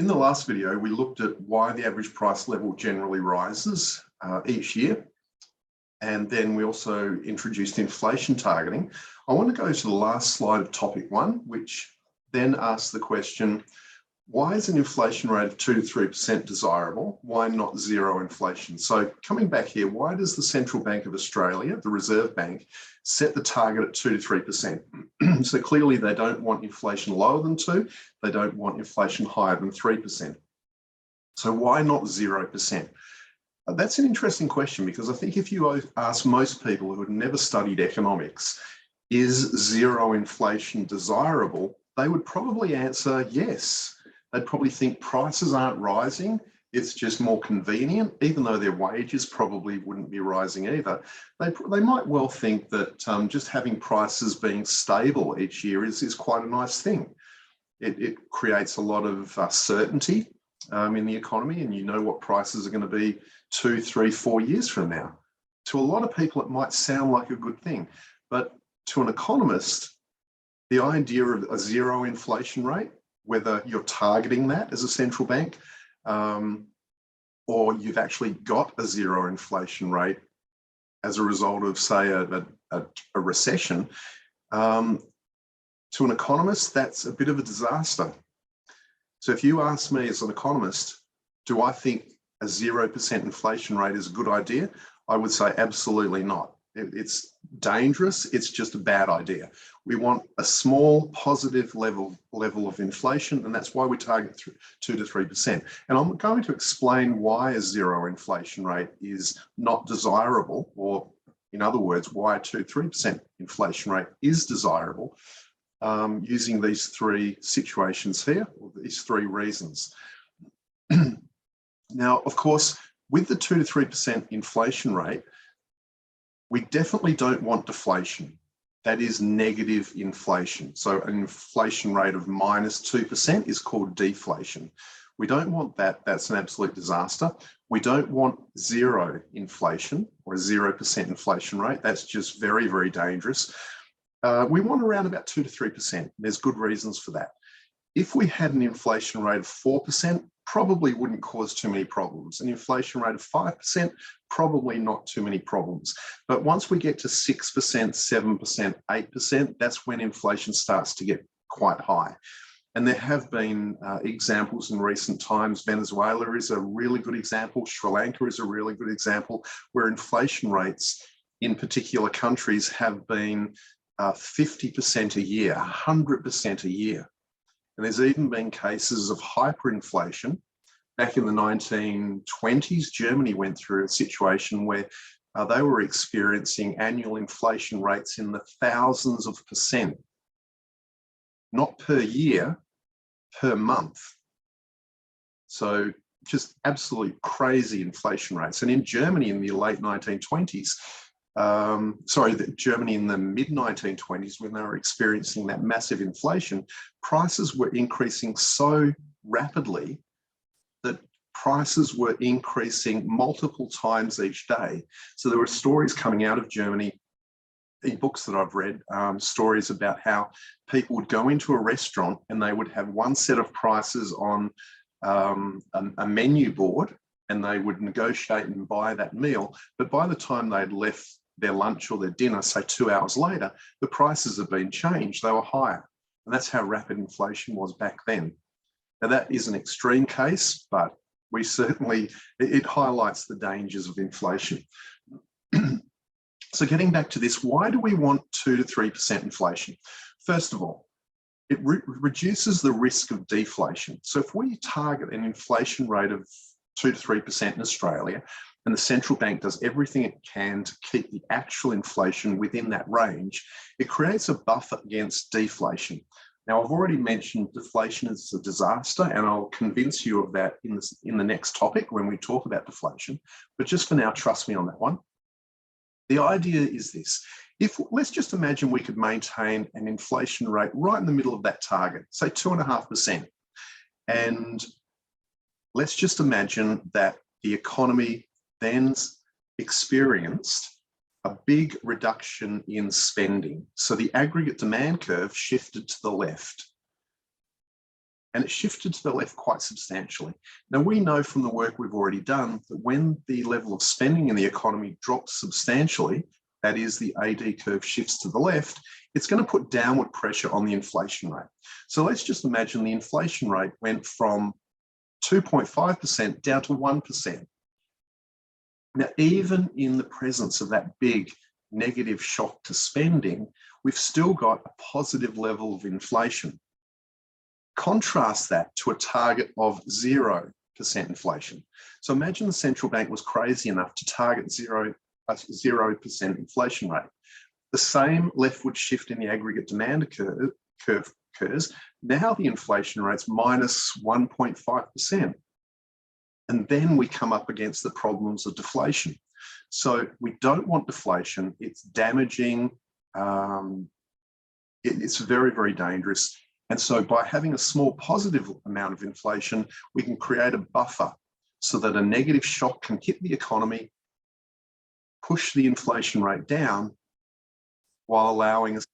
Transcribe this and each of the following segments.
In the last video, we looked at why the average price level generally rises each year. And then we also introduced inflation targeting. I want to go to the last slide of topic 1, which then asks the question, why is an inflation rate of 2 to 3% desirable? Why not zero inflation? So coming back here, why does the Central Bank of Australia, the Reserve Bank, set the target at 2 to 3%? So clearly they don't want inflation lower than 2, they don't want inflation higher than 3%. So why not 0%? That's an interesting question, because I think if you ask most people who have never studied economics, is zero inflation desirable? They would probably answer yes. They'd probably think prices aren't rising, it's just more convenient, even though their wages probably wouldn't be rising either. They might well think that just having prices being stable each year is quite a nice thing. It creates a lot of certainty in the economy, and you know what prices are going to be 2, 3, 4 years from now. To a lot of people, it might sound like a good thing, but to an economist, the idea of a zero inflation rate, whether you're targeting that as a central bank or you've actually got a zero inflation rate as a result of, say, a recession, to an economist, that's a bit of a disaster. So if you ask me as an economist, do I think a 0% inflation rate is a good idea? I would say absolutely not. It's dangerous. It's just a bad idea. We want a small positive level of inflation, and that's why we target 2 to 3%. And I'm going to explain why a zero inflation rate is not desirable, or in other words, why a 2 to 3% inflation rate is desirable, using these 3 situations here, or these 3 reasons. Now, of course, with the 2 to 3% inflation rate, we definitely don't want deflation. That is negative inflation. So an inflation rate of -2% is called deflation. We don't want that. That's an absolute disaster. We don't want zero inflation or a 0% inflation rate. That's just very, very dangerous. We want around about 2 to 3%. There's good reasons for that. If we had an inflation rate of 4%, probably wouldn't cause too many problems. An inflation rate of 5%, probably not too many problems. But once we get to 6%, 7%, 8%, that's when inflation starts to get quite high. And there have been examples in recent times. Venezuela is a really good example. Sri Lanka is a really good example, where inflation rates in particular countries have been 50% a year, 100% a year. And there's even been cases of hyperinflation. Back in the 1920s, Germany went through a situation where they were experiencing annual inflation rates in the thousands of percent, not per year, per month. So just absolutely crazy inflation rates. And in Germany in the late 1920s, Germany in the mid-1920s, when they were experiencing that massive inflation, prices were increasing so rapidly that prices were increasing multiple times each day. So there were stories coming out of Germany, in books that I've read, stories about how people would go into a restaurant and they would have one set of prices on a menu board, and they would negotiate and buy that meal. But by the time they'd left their lunch or their dinner, say 2 hours later, the prices have been changed. They were higher. And that's how rapid inflation was back then. Now, that is an extreme case, but we certainly, it highlights the dangers of inflation. So getting back to this, why do we want 2 to 3% inflation? First of all, it reduces the risk of deflation. So if we target an inflation rate of 2 to 3% in Australia, and the central bank does everything it can to keep the actual inflation within that range, it creates a buffer against deflation. Now, I've already mentioned deflation is a disaster, and I'll convince you of that in the next topic when we talk about deflation. But just for now, trust me on that one. The idea is this. Let's just imagine we could maintain an inflation rate right in the middle of that target, say 2.5%. And let's just imagine that the economy then experienced a big reduction in spending. So the aggregate demand curve shifted to the left. and it shifted to the left quite substantially. Now, we know from the work we've already done that when the level of spending in the economy drops substantially, that is, the AD curve shifts to the left, it's going to put downward pressure on the inflation rate. So let's just imagine the inflation rate went from 2.5% down to 1%. Now, even in the presence of that big negative shock to spending, we've still got a positive level of inflation. Contrast that to a target of 0% inflation. So imagine the central bank was crazy enough to target 0% inflation rate. The same leftward shift in the aggregate demand curve occurs. Now the inflation rate's minus 1.5%. And then we come up against the problems of deflation. So we don't want deflation. It's damaging. It's very, very dangerous. And so by having a small positive amount of inflation, we can create a buffer so that a negative shock can hit the economy, push the inflation rate down, while allowing us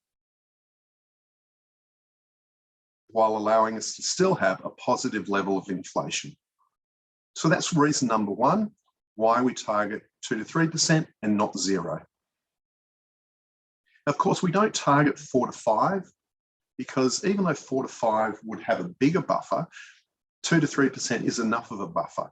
to still have a positive level of inflation. So that's reason number one, why we target 2 to 3% and not 0. Of course, we don't target 4 to 5 because even though 4 to 5 would have a bigger buffer, 2 to 3% is enough of a buffer.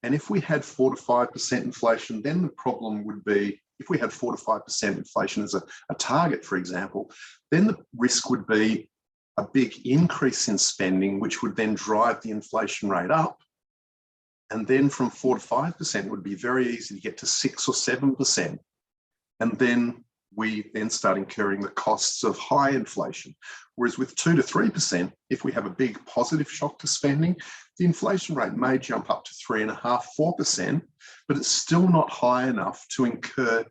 And if we had 4 to 5% inflation, then the problem would be, if we had 4 to 5% inflation as a target, for example, then the risk would be a big increase in spending, which would then drive the inflation rate up. And then from 4 to 5%, it would be very easy to get to 6 or 7%. And then we then start incurring the costs of high inflation. Whereas with 2 to 3%, if we have a big positive shock to spending, the inflation rate may jump up to 3.5%, 4%, but it's still not high enough to incur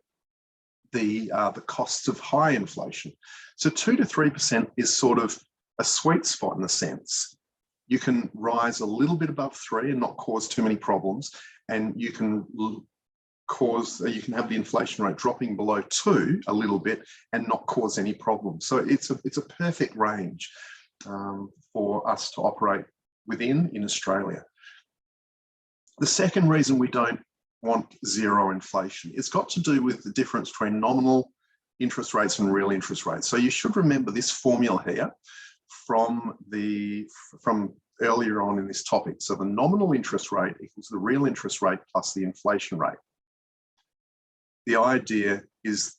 the costs of high inflation. So 2 to 3% is sort of a sweet spot in a sense. You can rise a little bit above 3 and not cause too many problems, and you can have the inflation rate dropping below 2 a little bit and not cause any problems. So it's a perfect range for us to operate within in Australia. The second reason we don't want 0 inflation, it's got to do with the difference between nominal interest rates and real interest rates. So you should remember this formula here from earlier on in this topic. So the nominal interest rate equals the real interest rate plus the inflation rate. The idea is,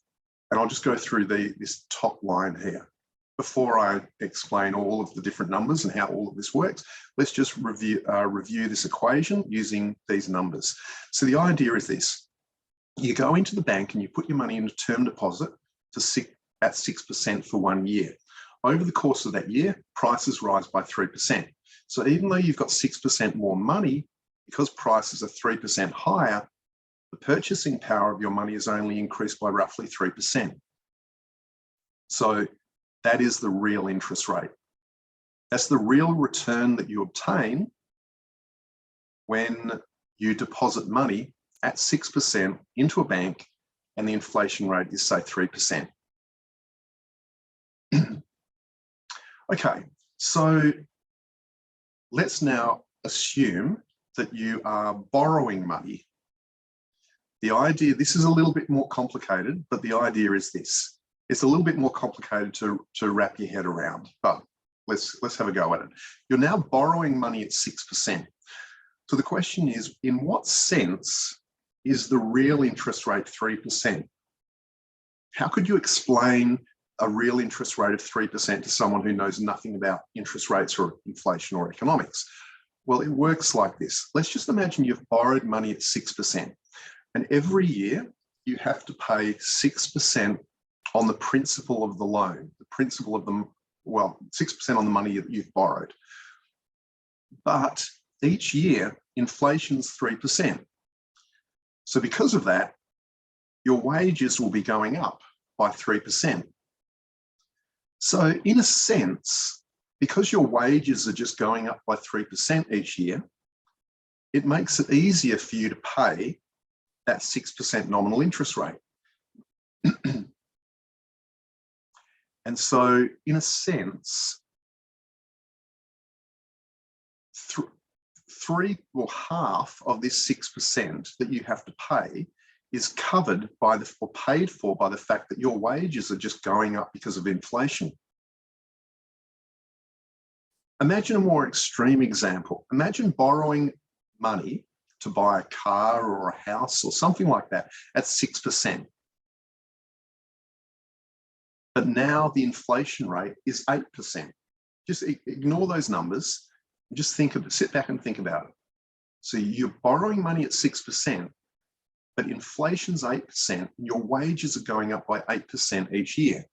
and I'll just go through this top line here. Before I explain all of the different numbers and how all of this works, let's just review this equation using these numbers. So the idea is this. You go into the bank and you put your money in a term deposit at 6% for 1 year. Over the course of that year, prices rise by 3%. So even though you've got 6% more money, because prices are 3% higher, the purchasing power of your money is only increased by roughly 3%. So that is the real interest rate. That's the real return that you obtain when you deposit money at 6% into a bank and the inflation rate is, say, 3%. Okay, so let's now assume that you are borrowing money. The idea, this is a little bit more complicated, but the idea is this. It's a little bit more complicated to wrap your head around, but let's have a go at it. You're now borrowing money at 6%. So the question is, in what sense is the real interest rate 3%? How could you explain a real interest rate of 3% to someone who knows nothing about interest rates or inflation or economics? Well, it works like this. Let's just imagine you've borrowed money at 6%, and every year you have to pay 6% on the principal of the loan, the principal of the, well, 6% on the money that you've borrowed. But each year, inflation's 3%. So because of that, your wages will be going up by 3%. So in a sense, because your wages are just going up by 3% each year, it makes it easier for you to pay that 6% nominal interest rate. And so in a sense, half of this 6% that you have to pay is covered by or paid for by the fact that your wages are just going up because of inflation. Imagine a more extreme example. Imagine borrowing money to buy a car or a house or something like that at 6%. But now the inflation rate is 8%. Just ignore those numbers. Just sit back and think about it. So you're borrowing money at 6%, but inflation's 8%, and your wages are going up by 8% each year.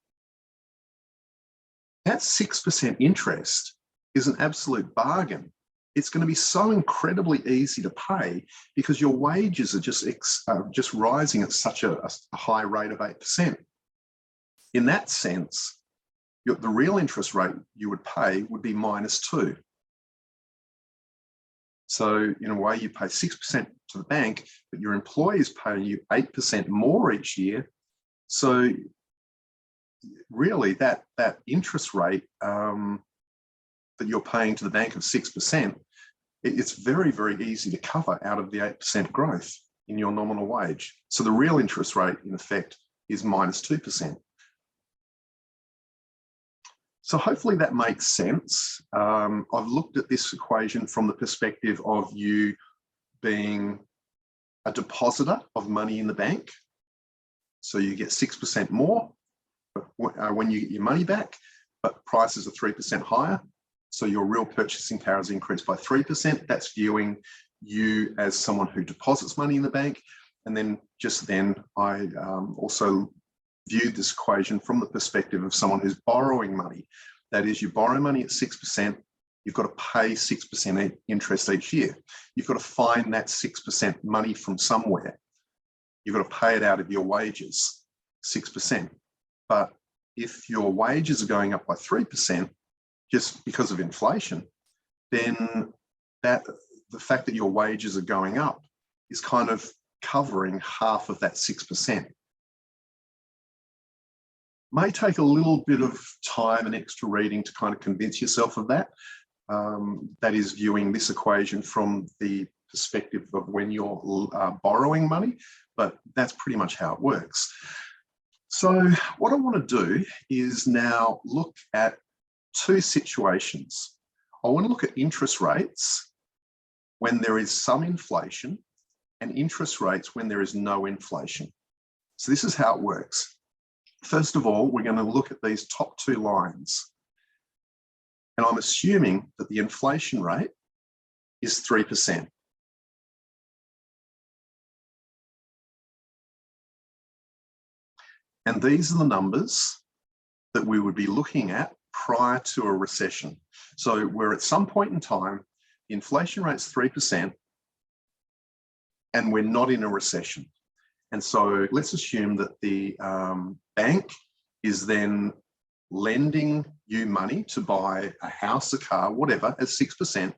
That 6% interest is an absolute bargain. It's going to be so incredibly easy to pay because your wages are just rising at such a high rate of 8%. In that sense, the real interest rate you would pay would be -2. So in a way, you pay 6% to the bank, but your employer is paying you 8% more each year. So really, that interest rate that you're paying to the bank of 6%, it's very, very easy to cover out of the 8% growth in your nominal wage. So the real interest rate, in effect, is -2%. So hopefully that makes sense. I've looked at this equation from the perspective of you being a depositor of money in the bank. So you get 6% more when you get your money back, but prices are 3% higher. So your real purchasing power is increased by 3%. That's viewing you as someone who deposits money in the bank. And then I also viewed this equation from the perspective of someone who's borrowing money. That is, you borrow money at 6%, you've got to pay 6% interest each year. You've got to find that 6% money from somewhere. You've got to pay it out of your wages, 6%. But if your wages are going up by 3% just because of inflation, then the fact that your wages are going up is kind of covering half of that 6%. May take a little bit of time and extra reading to kind of convince yourself of that. That is viewing this equation from the perspective of when you're borrowing money, but that's pretty much how it works. So what I want to do is now look at two situations. I want to look at interest rates when there is some inflation and interest rates when there is no inflation. So this is how it works. First of all, we're going to look at these top two lines. And I'm assuming that the inflation rate is 3%. And these are the numbers that we would be looking at prior to a recession. So we're at some point in time, the inflation rate's 3%, and we're not in a recession. And so let's assume that the bank is then lending you money to buy a house, a car, whatever, at 6%.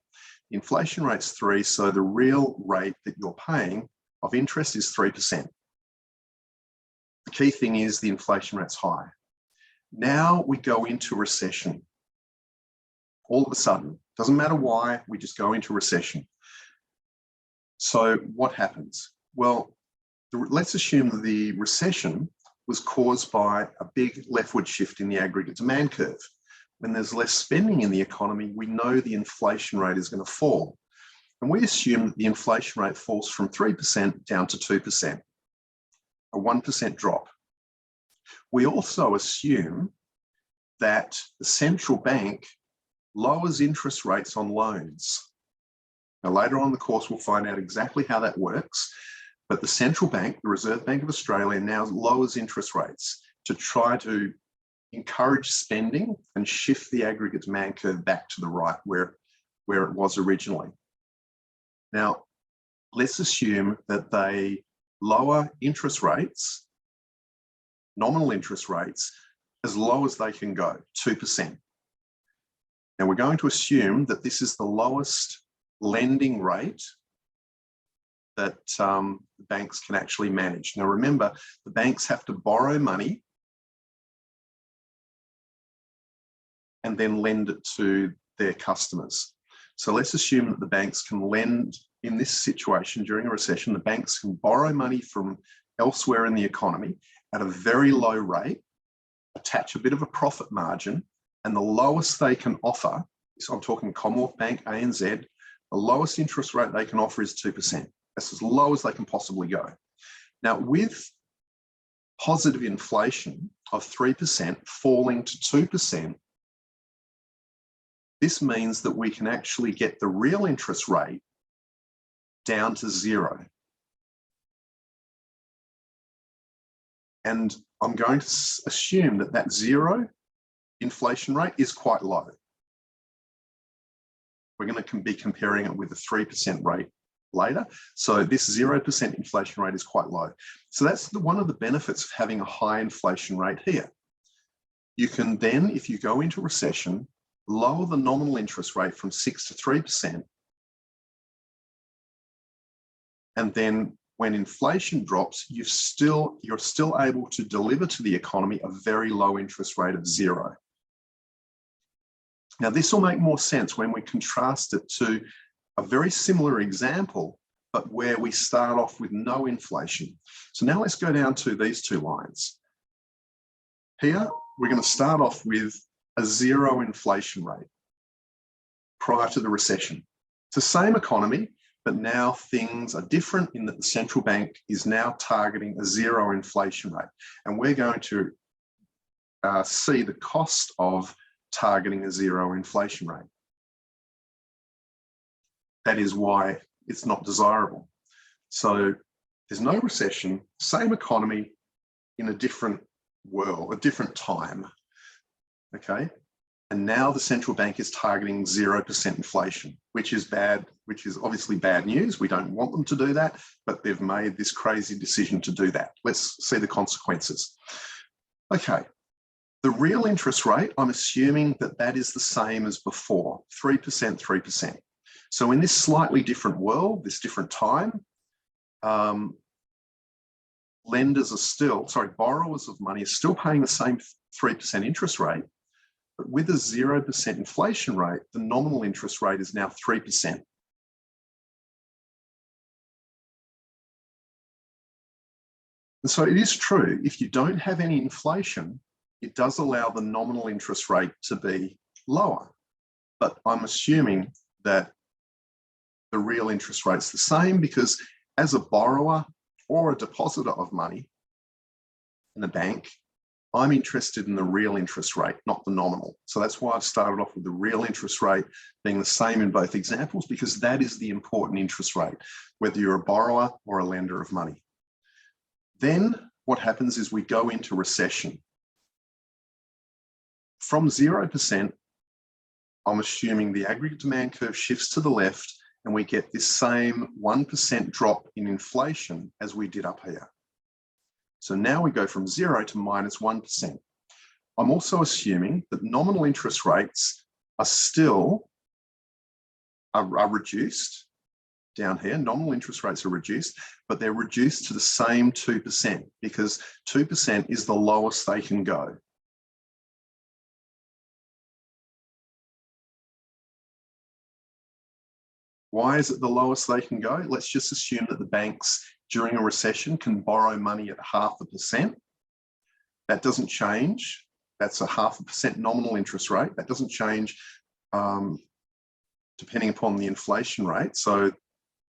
The inflation rate's 3%, so the real rate that you're paying of interest is 3%. The key thing is the inflation rate's high. Now we go into recession. All of a sudden, doesn't matter why, we just go into recession. So what happens? Well, let's assume that the recession was caused by a big leftward shift in the aggregate demand curve. When there's less spending in the economy, we know the inflation rate is going to fall. And we assume that the inflation rate falls from 3% down to 2%, a 1% drop. We also assume that the central bank lowers interest rates on loans. Now, later on in the course, we'll find out exactly how that works. But the central bank, the Reserve Bank of Australia, now lowers interest rates to try to encourage spending and shift the aggregate demand curve back to the right where it was originally. Now, let's assume that they lower interest rates, nominal interest rates, as low as they can go, 2%. Now, we're going to assume that this is the lowest lending rate that banks can actually manage. Now, remember, the banks have to borrow money and then lend it to their customers. So let's assume that the banks can lend in this situation during a recession. The banks can borrow money from elsewhere in the economy at a very low rate, attach a bit of a profit margin, and the lowest they can offer, so I'm talking Commonwealth Bank, ANZ, the lowest interest rate they can offer is 2%. That's as low as they can possibly go. Now, with positive inflation of 3% falling to 2%, this means that we can actually get the real interest rate down to 0. And I'm going to assume that that 0 inflation rate is quite low. We're going to be comparing it with a 3% rate later. So this 0% inflation rate is quite low. So that's one of the benefits of having a high inflation rate here. You can then, if you go into recession, lower the nominal interest rate from 6 to 3%. And then when inflation drops, you're still able to deliver to the economy a very low interest rate of 0. Now, this will make more sense when we contrast it to a very similar example, but where we start off with no inflation. So now let's go down to these two lines. Here, we're going to start off with a 0 inflation rate prior to the recession. It's the same economy, but now things are different in that the central bank is now targeting a 0 inflation rate. And we're going to see the cost of targeting a 0 inflation rate. That is why it's not desirable. So there's no recession, same economy in a different world, a different time, okay? And now the central bank is targeting 0% inflation, which is bad, which is obviously bad news. We don't want them to do that, but they've made this crazy decision to do that. Let's see the consequences. Okay. The real interest rate, I'm assuming that that is the same as before, 3%, 3%. So in this slightly different world, this different time, borrowers of money are still paying the same 3% interest rate, but with a 0% inflation rate, the nominal interest rate is now 3%. And so it is true, if you don't have any inflation, it does allow the nominal interest rate to be lower. But I'm assuming that the real interest rate's the same, because as a borrower or a depositor of money in the bank, I'm interested in the real interest rate, not the nominal. So that's why I've started off with the real interest rate being the same in both examples, because that is the important interest rate, whether you're a borrower or a lender of money. Then what happens is we go into recession. From 0%, I'm assuming the aggregate demand curve shifts to the left and we get this same 1% drop in inflation as we did up here. So now we go from 0 to -1%. I'm also assuming that nominal interest rates are still reduced down here. Nominal interest rates are reduced, but they're reduced to the same 2% because 2% is the lowest they can go. Why is it the lowest they can go? Let's just assume that the banks during a recession can borrow money at 0.5%. That doesn't change. That's a 0.5% nominal interest rate. That doesn't change depending upon the inflation rate. So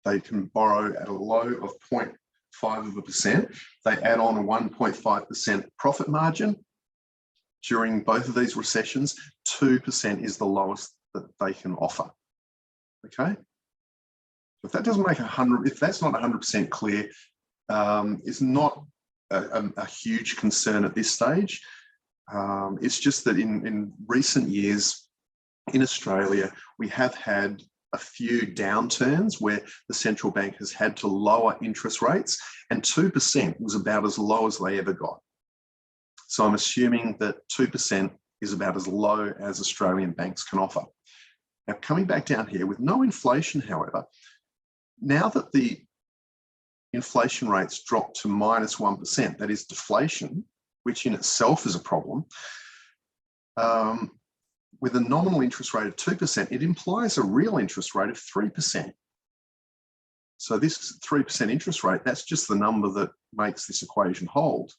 they can borrow at a low of 0.5%. They add on a 1.5% profit margin. During both of these recessions, 2% is the lowest that they can offer. Okay. If that doesn't make if that's not 100% clear, it's not a huge concern at this stage. It's just that in recent years in Australia, we have had a few downturns where the central bank has had to lower interest rates, and 2% was about as low as they ever got. So I'm assuming that 2% is about as low as Australian banks can offer. Now, coming back down here, with no inflation, however, now that the inflation rates drop to -1%, that is deflation, which in itself is a problem, with a nominal interest rate of 2%, it implies a real interest rate of 3%. So this 3% interest rate, that's just the number that makes this equation hold.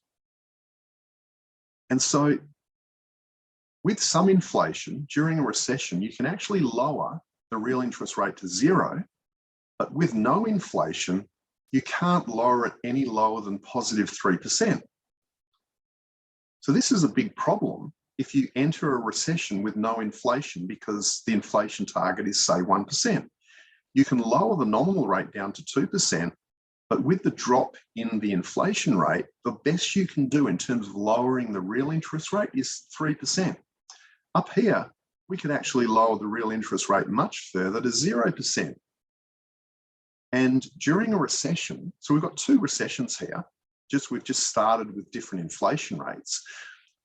And so with some inflation during a recession, you can actually lower the real interest rate to 0, but with no inflation, you can't lower it any lower than positive 3%. So this is a big problem if you enter a recession with no inflation, because the inflation target is, say, 1%. You can lower the nominal rate down to 2%, but with the drop in the inflation rate, the best you can do in terms of lowering the real interest rate is 3%. Up here, we could actually lower the real interest rate much further to 0%. And during a recession, so we've got 2 recessions here, we've just started with different inflation rates.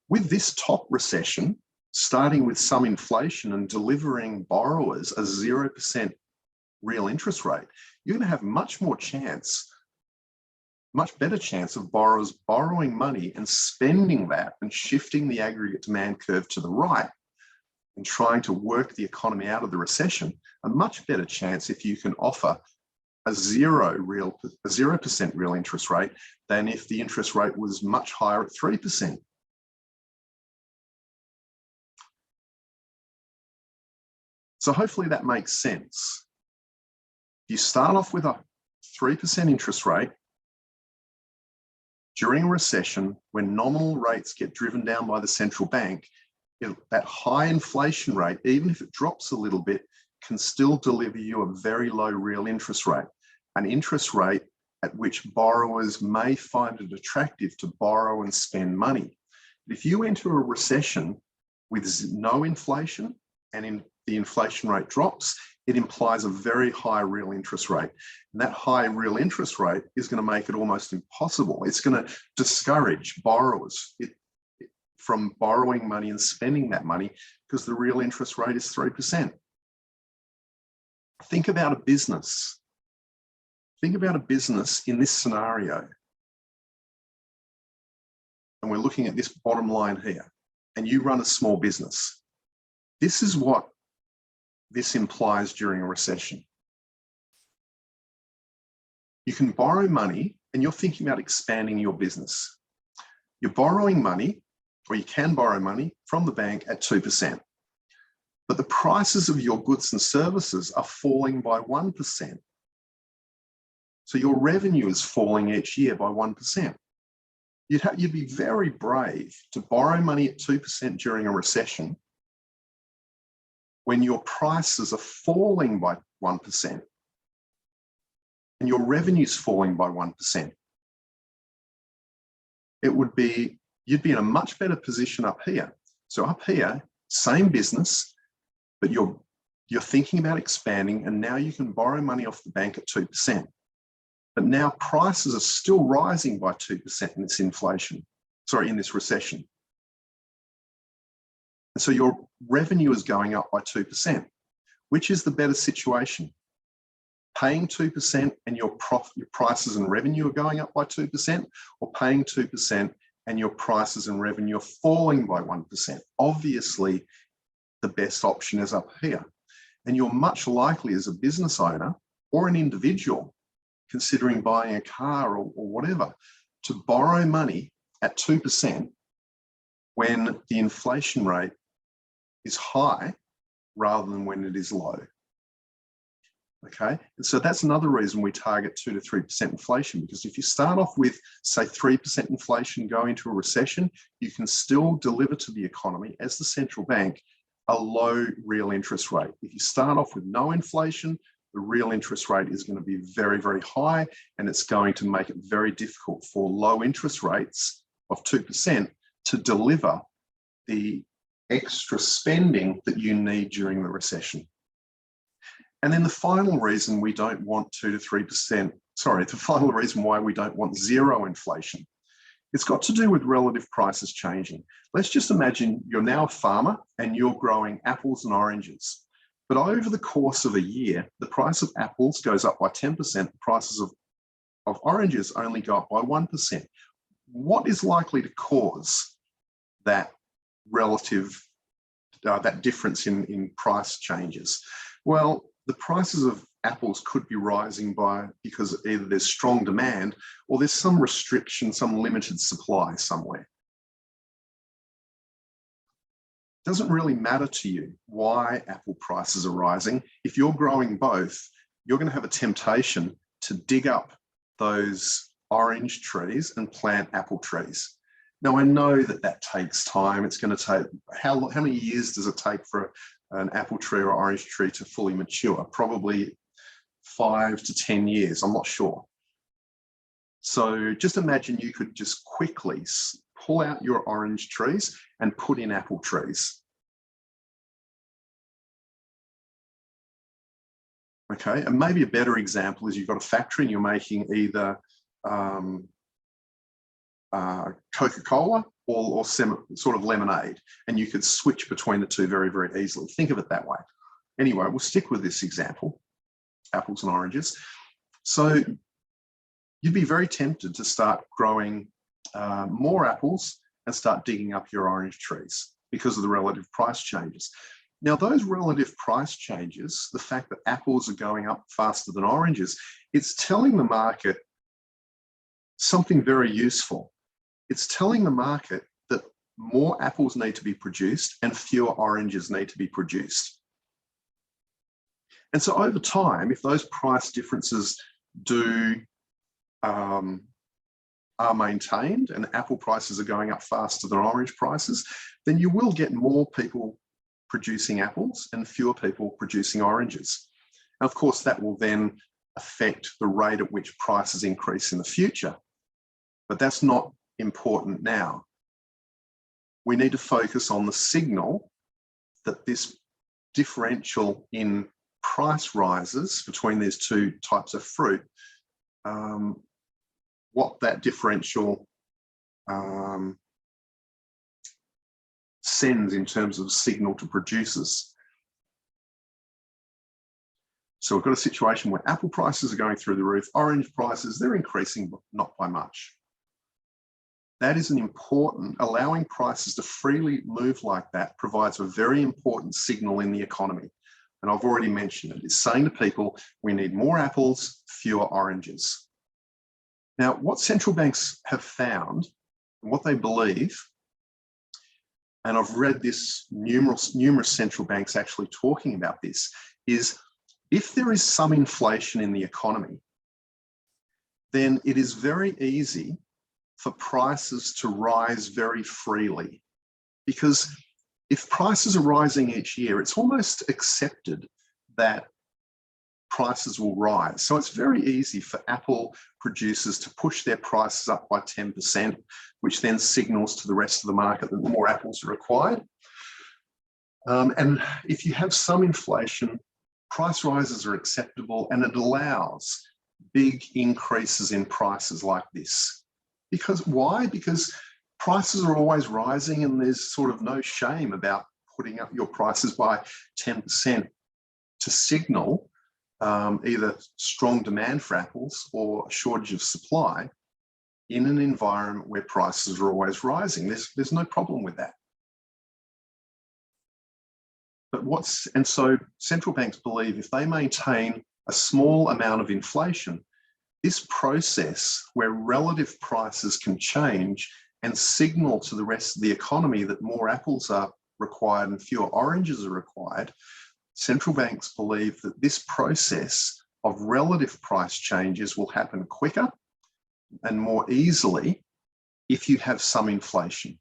With this top recession, starting with some inflation and delivering borrowers a 0% real interest rate, you're going to have much better chance of borrowers borrowing money and spending that and shifting the aggregate demand curve to the right and trying to work the economy out of the recession. A much better chance if you can offer a 0% real interest rate than if the interest rate was much higher at 3%. So hopefully that makes sense. You start off with a 3% interest rate during a recession when nominal rates get driven down by the central bank. That high inflation rate, even if it drops a little bit, can still deliver you a very low real interest rate, an interest rate at which borrowers may find it attractive to borrow and spend money. If you enter a recession with no inflation and the inflation rate drops, it implies a very high real interest rate. And that high real interest rate is going to make it almost impossible. It's going to discourage borrowers from borrowing money and spending that money because the real interest rate is 3%. Think about a business. Think about a business in this scenario. And we're looking at this bottom line here. And you run a small business. This is what this implies during a recession. You can borrow money, and you're thinking about expanding your business. You're borrowing money, or you can borrow money from the bank at 2%. But the prices of your goods and services are falling by 1%. So your revenue is falling each year by 1%. You'd be very brave to borrow money at 2% during a recession when your prices are falling by 1% and your revenue's falling by 1%. You'd be in a much better position up here. So up here, same business, but you're thinking about expanding, and now you can borrow money off the bank at 2%. But now prices are still rising by 2% in this recession. And so your revenue is going up by 2%. Which is the better situation? Paying 2% and your prices and revenue are going up by 2%, or paying 2% and your prices and revenue are falling by 1%? Obviously, the best option is up here. And you're much likely as a business owner or an individual considering buying a car or whatever to borrow money at 2% when the inflation rate is high rather than when it is low. Okay, and so that's another reason we target 2 to 3% inflation, because if you start off with, say, 3% inflation going into a recession, you can still deliver to the economy as the central bank a low real interest rate. If you start off with no inflation, the real interest rate is going to be very, very high, and it's going to make it very difficult for low interest rates of 2% to deliver the extra spending that you need during the recession. And then the final reason we don't want 2 to 3%, the final reason why we don't want zero inflation, it's got to do with relative prices changing. Let's just imagine you're now a farmer and you're growing apples and oranges. But over the course of a year, the price of apples goes up by 10%, the prices of oranges only go up by 1%. What is likely to cause that relative that difference in price changes? Well, the prices of apples could be rising because either there's strong demand or there's some restriction, some limited supply somewhere. It doesn't really matter to you why apple prices are rising. If you're growing both, you're going to have a temptation to dig up those orange trees and plant apple trees. Now, I know that takes time. It's going to take, how many years does it take for an apple tree or orange tree to fully mature? Probably 5 to 10 years, I'm not sure. So just imagine you could just quickly pull out your orange trees and put in apple trees. Okay, and maybe a better example is you've got a factory and you're making either Coca-Cola or sort of lemonade, and you could switch between the two very, very easily. Think of it that way. Anyway, we'll stick with this example, apples and oranges. So you'd be very tempted to start growing more apples and start digging up your orange trees because of the relative price changes. Now, those relative price changes, the fact that apples are going up faster than oranges, it's telling the market something very useful. It's telling the market that more apples need to be produced and fewer oranges need to be produced. And so over time, if those price differences are maintained and apple prices are going up faster than orange prices, then you will get more people producing apples and fewer people producing oranges. And of course, that will then affect the rate at which prices increase in the future. But that's not important now. We need to focus on the signal that this differential in price rises between these two types of fruit, what that differential sends in terms of signal to producers. So we've got a situation where apple prices are going through the roof, orange prices, they're increasing, but not by much. That is an important, allowing prices to freely move like that provides a very important signal in the economy. And I've already mentioned it. It's saying to people, we need more apples, fewer oranges. Now, what central banks have found, and what they believe, and I've read this, numerous central banks actually talking about this, is if there is some inflation in the economy, then it is very easy for prices to rise very freely. Because if prices are rising each year, it's almost accepted that prices will rise. So it's very easy for apple producers to push their prices up by 10%, which then signals to the rest of the market that more apples are required. And if you have some inflation, price rises are acceptable, and it allows big increases in prices like this. Because why? Because prices are always rising and there's sort of no shame about putting up your prices by 10% to signal either strong demand for apples or a shortage of supply in an environment where prices are always rising. There's no problem with that. But and so central banks believe if they maintain a small amount of inflation, this process where relative prices can change and signal to the rest of the economy that more apples are required and fewer oranges are required, central banks believe that this process of relative price changes will happen quicker and more easily if you have some inflation.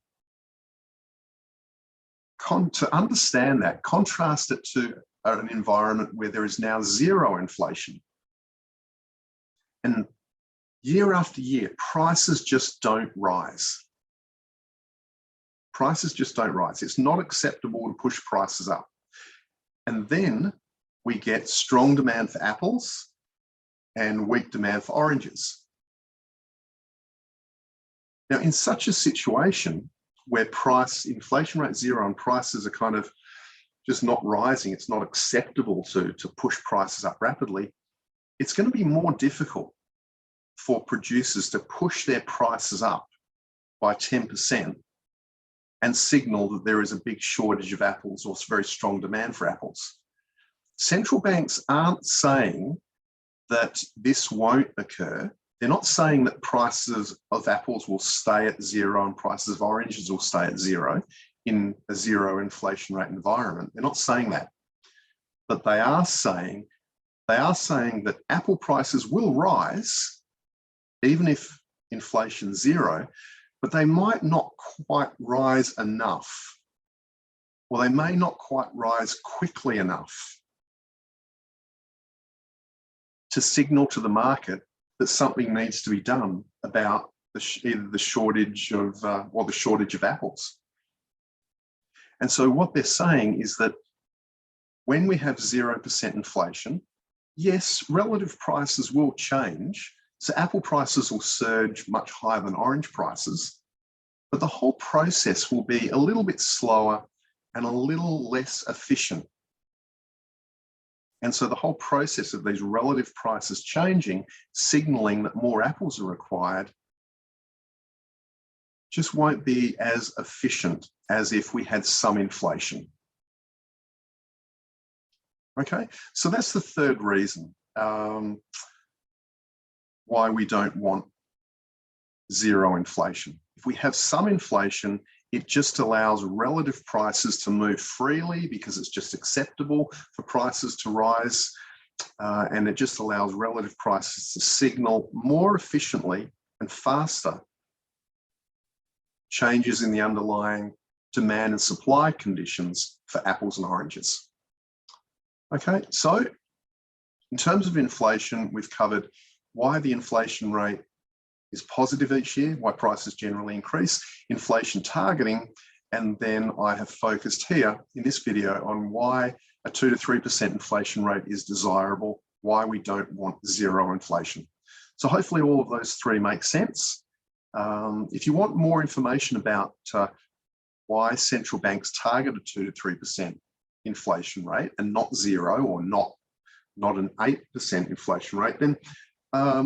To understand that, contrast it to an environment where there is now zero inflation. And year after year, prices just don't rise. Prices just don't rise. It's not acceptable to push prices up. And then we get strong demand for apples and weak demand for oranges. Now, in such a situation where inflation rate zero and prices are kind of just not rising, it's not acceptable to push prices up rapidly, it's going to be more difficult for producers to push their prices up by 10% and signal that there is a big shortage of apples or very strong demand for apples. Central banks aren't saying that this won't occur. They're not saying that prices of apples will stay at zero and prices of oranges will stay at zero in a zero inflation rate environment. They're not saying that. But they are saying that apple prices will rise, even if inflation's zero, but they might not quite rise enough, or they may not quite rise quickly enough to signal to the market that something needs to be done about either the shortage of or the shortage of apples. And so what they're saying is that when we have 0% inflation, yes, relative prices will change. So apple prices will surge much higher than orange prices, but the whole process will be a little bit slower and a little less efficient. And so the whole process of these relative prices changing, signaling that more apples are required, just won't be as efficient as if we had some inflation. Okay, so that's the third reason why we don't want zero inflation. If we have some inflation, it just allows relative prices to move freely because it's just acceptable for prices to rise. And it just allows relative prices to signal more efficiently and faster changes in the underlying demand and supply conditions for apples and oranges. Okay, so in terms of inflation, we've covered why the inflation rate is positive each year, why prices generally increase, inflation targeting, and then I have focused here in this video on why a 2 to 3% inflation rate is desirable, why we don't want zero inflation. So hopefully all of those three make sense. If you want more information about why central banks target a 2 to 3% inflation rate and not zero or not an 8% inflation rate, then I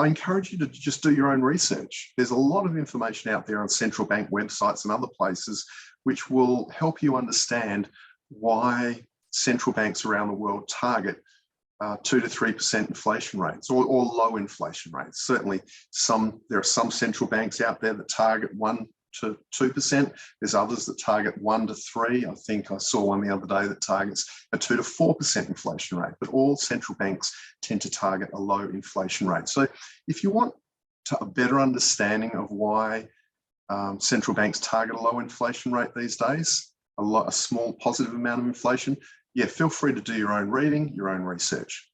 encourage you to just do your own research. There's a lot of information out there on central bank websites and other places which will help you understand why central banks around the world target 2 to 3% inflation rates or low inflation rates. Certainly there are some central banks out there that target 1 to 2%. There's others that target 1 to 3. I think I saw one the other day that targets a 2 to 4% inflation rate, but all central banks tend to target a low inflation rate. So if you want a better understanding of why central banks target a low inflation rate these days, a small positive amount of inflation, yeah, feel free to do your own reading, your own research.